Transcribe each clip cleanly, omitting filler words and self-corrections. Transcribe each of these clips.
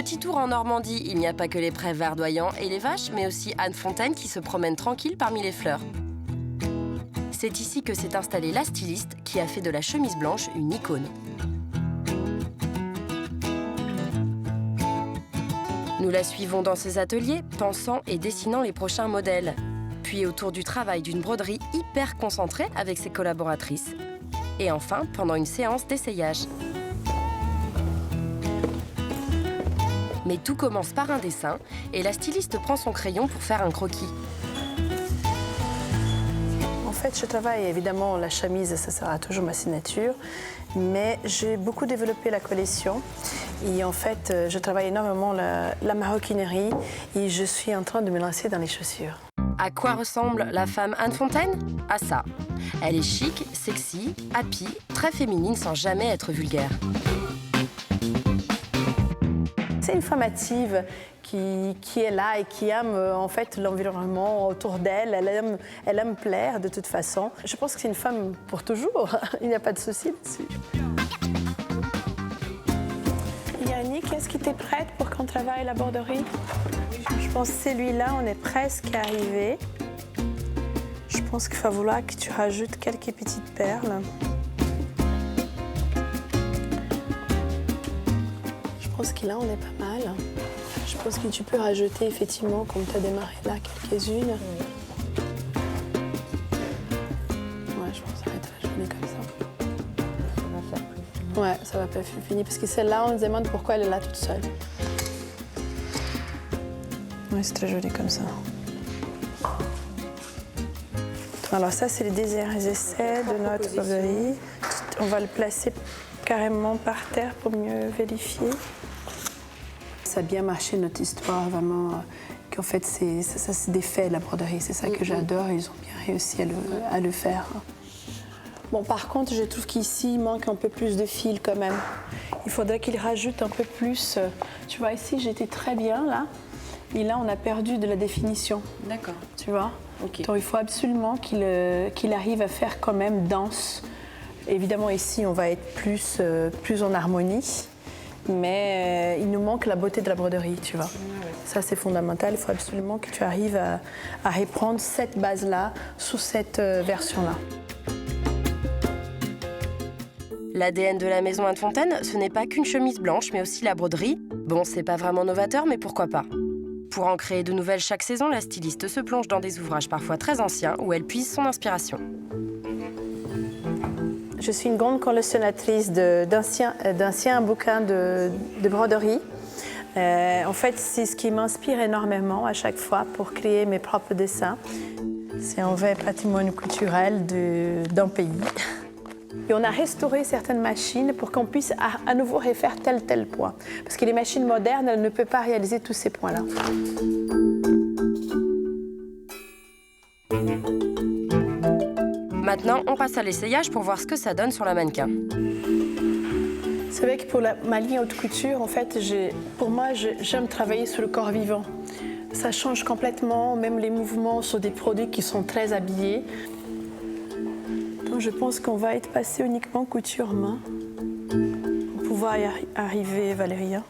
Petit tour en Normandie, il n'y a pas que les prés verdoyants et les vaches, mais aussi Anne Fontaine qui se promène tranquille parmi les fleurs. C'est ici que s'est installée la styliste qui a fait de la chemise blanche une icône. Nous la suivons dans ses ateliers, pensant et dessinant les prochains modèles. Puis autour du travail d'une broderie hyper concentrée avec ses collaboratrices. Et enfin, pendant une séance d'essayage. Mais tout commence par un dessin, et la styliste prend son crayon pour faire un croquis. En fait, je travaille évidemment la chemise, ça sera toujours ma signature, mais j'ai beaucoup développé la collection. Et en fait, je travaille énormément la maroquinerie et je suis en train de me lancer dans les chaussures. À quoi ressemble la femme Anne Fontaine? À ça. Elle est chic, sexy, happy, très féminine sans jamais être vulgaire. C'est une femme active qui est là et qui aime en fait l'environnement autour d'elle. Elle aime plaire de toute façon. Je pense que c'est une femme pour toujours. Il n'y a pas de souci dessus. Yannick, est-ce que tu es prête pour qu'on travaille la broderie? Je pense que celui-là, on est presque arrivé. Je pense qu'il va falloir que tu rajoutes quelques petites perles. Je pense que là, on est pas mal. Je pense que tu peux rajouter effectivement, comme tu as démarré là, quelques-unes. Ouais, je pense que ça va être très joli comme ça. Ça va faire plus. Ouais, ça va pas finir parce que celle-là, on se demande pourquoi elle est là toute seule. Oui, c'est très joli comme ça. Alors ça, c'est les désirs et essais de notre broderie. On va le placer carrément par terre pour mieux vérifier. Ça a bien marché notre histoire, vraiment. Qu'en fait, ça c'est des faits, la broderie. C'est ça que j'adore. Ils ont bien réussi à le faire. Bon, par contre, je trouve qu'ici, il manque un peu plus de fil quand même. Il faudrait qu'il rajoute un peu plus. Tu vois, ici, j'étais très bien, là. Et là, on a perdu de la définition. D'accord. Tu vois? Ok. Donc, il faut absolument qu'il arrive à faire quand même dense. Évidemment, ici, on va être plus en harmonie. Mais il nous manque la beauté de la broderie, tu vois. Ça, c'est fondamental. Il faut absolument que tu arrives à reprendre cette base-là sous cette version-là. L'ADN de la maison Anne Fontaine, ce n'est pas qu'une chemise blanche, mais aussi la broderie. Bon, c'est pas vraiment novateur, mais pourquoi pas? Pour en créer de nouvelles chaque saison, la styliste se plonge dans des ouvrages parfois très anciens où elle puise son inspiration. Je suis une grande collectionnatrice d'anciens bouquins de broderie. En fait, c'est ce qui m'inspire énormément à chaque fois pour créer mes propres dessins. C'est un vrai patrimoine culturel d'un pays. Et on a restauré certaines machines pour qu'on puisse à nouveau refaire tel point. Parce que les machines modernes, elles ne peuvent pas réaliser tous ces points-là. Maintenant, on passe à l'essayage pour voir ce que ça donne sur la mannequin. C'est vrai que pour ma ligne haute couture, en fait, pour moi, j'aime travailler sur le corps vivant. Ça change complètement, même les mouvements sur des produits qui sont très habillés. Donc, je pense qu'on va être passé uniquement couture main pour pouvoir y arriver, Valéria.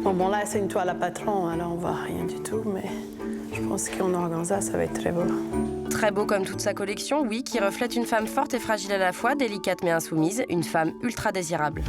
Bon, là, c'est une toile à patron, alors on voit rien du tout, mais je pense qu'en organza, ça va être très beau. Très beau comme toute sa collection, oui, qui reflète une femme forte et fragile à la fois, délicate mais insoumise, une femme ultra désirable.